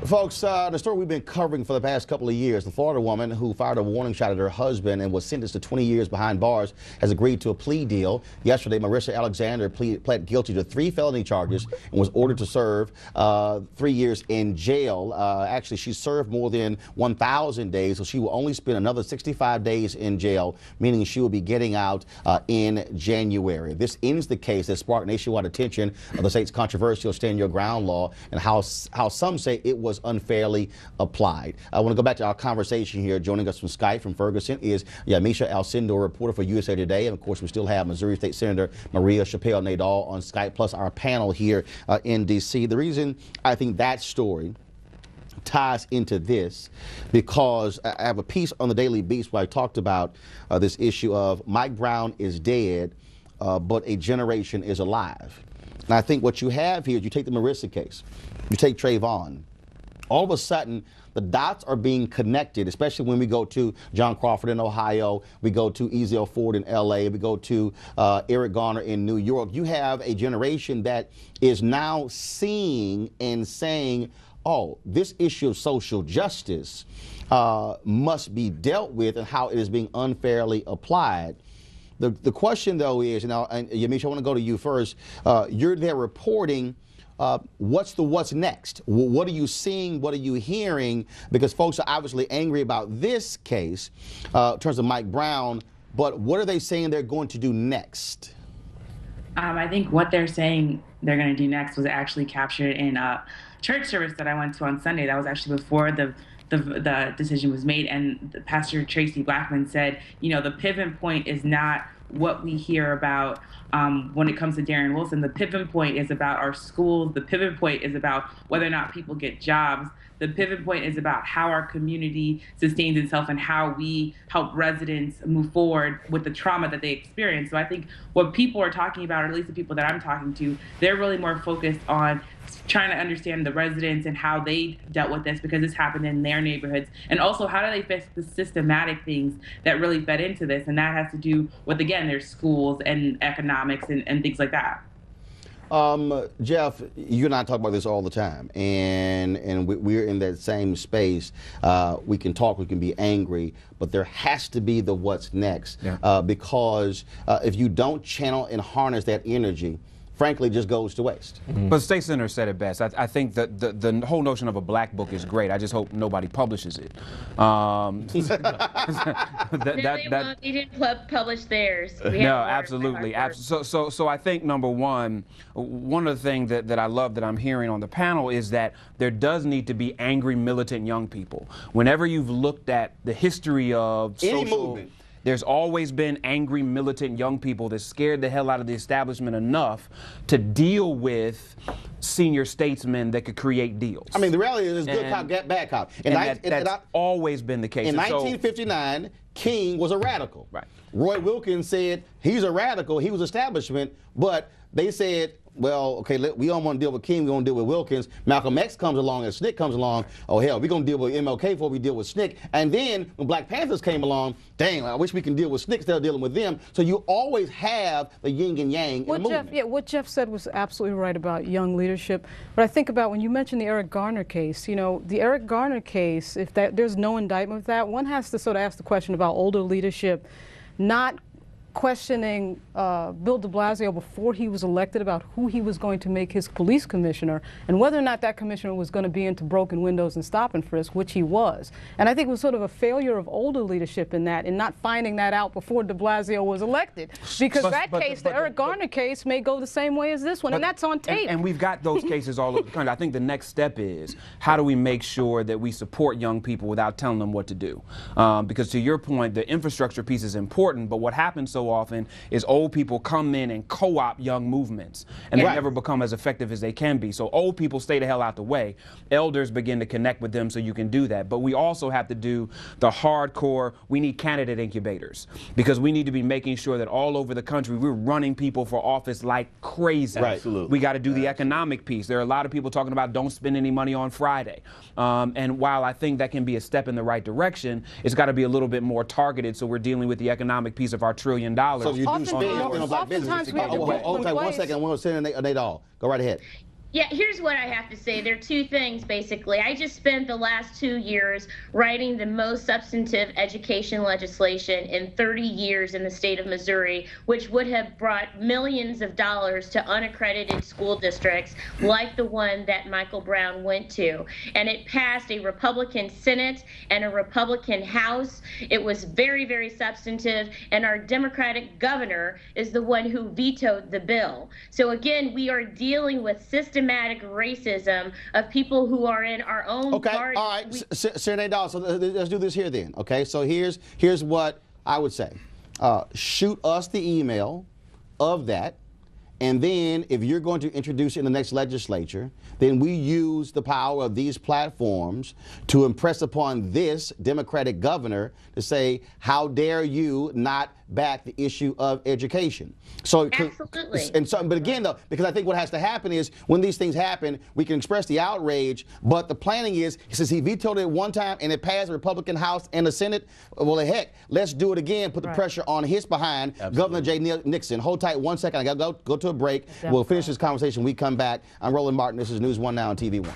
Folks, the story we've been covering for the past couple of years, the Florida woman who fired a warning shot at her husband and was sentenced to 20 years behind bars has agreed to a plea deal. Yesterday, Marissa Alexander pled guilty to 3 felony charges and was ordered to serve 3 years in jail. Actually, she served more than 1,000 days, so she will only spend another 65 days in jail, meaning she will be getting out in January. This ends the case that sparked nationwide attention of the state's controversial Stand Your Ground law and how some say it was unfairly applied. I want to go back to our conversation here. Joining us from Skype from Ferguson is Yamisha Alcindor, reporter for USA Today. And of course, we still have Missouri State Senator Maria Chappelle Nadal on Skype, plus our panel here in D.C. The reason I think that story ties into this, because I have a piece on the Daily Beast where I talked about this issue of Mike Brown is dead, but a generation is alive. And I think what you have here is you take the Marissa case, you take Trayvon. All of a sudden, the dots are being connected, especially when we go to John Crawford in Ohio, we go to Ezell Ford in L.A., we go to Eric Garner in New York. You have a generation that is now seeing and saying, oh, this issue of social justice must be dealt with and how it is being unfairly applied. The question, though, is, and Yamisha, I want to go to you first. You're there reporting. What's next? What are you seeing? What are you hearing? Because folks are obviously angry about this case in terms of Mike Brown, but what are they saying they're going to do next? I think what they're saying they're going to do next was actually captured in a church service that I went to on Sunday. That was actually before the decision was made, and Pastor Tracy Blackman said, you know, the pivot point is not what we hear about when it comes to Darren Wilson. The pivot point is about our schools. The pivot point is about whether or not people get jobs. The pivot point is about how our community sustains itself and how we help residents move forward with the trauma that they experience. So I think what people are talking about, or at least the people that I'm talking to, they're really more focused on trying to understand the residents and how they dealt with this, because this happened in their neighborhoods. And also, how do they fix the systematic things that really fed into this? And that has to do with, again, their schools and economics and things like that. Jeff, you and I talk about this all the time, and we're in that same space. We can talk, we can be angry, but there has to be the what's next, because if you don't channel and harness that energy, frankly, just goes to waste. Mm-hmm. But State Senator said it best. I think that the whole notion of a black book is great. I just hope nobody publishes it. They didn't publish theirs. No, absolutely. So I think, number one of the things that I love that I'm hearing on the panel is that there does need to be angry, militant young people. Whenever you've looked at the history of any social movement, there's always been angry, militant young people that scared the hell out of the establishment enough to deal with senior statesmen that could create deals. I mean, the reality is good cop, bad cop. That's always been the case. In 1959, King was a radical. Right. Roy Wilkins said he's a radical, he was establishment, but they said, well, okay, we don't want to deal with King, we want to deal with Wilkins. Malcolm X comes along and SNCC comes along. Oh, hell, we're going to deal with MLK before we deal with SNCC. And then when Black Panthers came along, dang, I wish we can deal with SNCC instead of dealing with them. So you always have the yin and yang in the movement. What Jeff said was absolutely right about young leadership. But I think about when you mentioned the Eric Garner case, you know, the Eric Garner case, if there's no indictment of that, one has to sort of ask the question about older leadership, not questioning Bill de Blasio before he was elected about who he was going to make his police commissioner and whether or not that commissioner was going to be into broken windows and stop and frisk, which he was. And I think it was sort of a failure of older leadership in that, in not finding that out before de Blasio was elected. Because the Eric Garner case may go the same way as this one, and that's on tape. And we've got those cases all over the country. I think the next step is, how do we make sure that we support young people without telling them what to do? Because to your point, the infrastructure piece is important, but what happens so often is old people come in and co-opt young movements, and they never become as effective as they can be. So old people stay the hell out the way. Elders begin to connect with them so you can do that. But we also have to do the hardcore, we need candidate incubators, because we need to be making sure that all over the country we're running people for office like crazy. Right. Absolutely. We got to do the economic piece. There are a lot of people talking about don't spend any money on Friday. And while I think that can be a step in the right direction, it's got to be a little bit more targeted so we're dealing with the economic piece of our $1 trillion. So you do spend on black business. Hold on 1 second. I want to send Nadal. Go right ahead. Yeah, here's what I have to say. There are two things, basically. I just spent the last 2 years writing the most substantive education legislation in 30 years in the state of Missouri, which would have brought millions of dollars to unaccredited school districts like the one that Michael Brown went to. And it passed a Republican Senate and a Republican House. It was very, very substantive, and our Democratic governor is the one who vetoed the bill. So again, we are dealing with systematic racism of people who are in our own party. All right, Serenade Dawes, so let's do this here then. Okay, so here's what I would say. Shoot us the email of that, and then if you're going to introduce it in the next legislature, then we use the power of these platforms to impress upon this Democratic governor to say, how dare you not back the issue of education. So, absolutely. And so, but again, though, because I think what has to happen is when these things happen, we can express the outrage, but the planning is, since he vetoed it one time and it passed the Republican House and the Senate, well, heck, let's do it again, put the pressure on his behind, Governor Jay Nixon. Hold tight 1 second. I got to go to a break. We'll finish this conversation when we come back. I'm Roland Martin. This is News 1 Now on TV 1.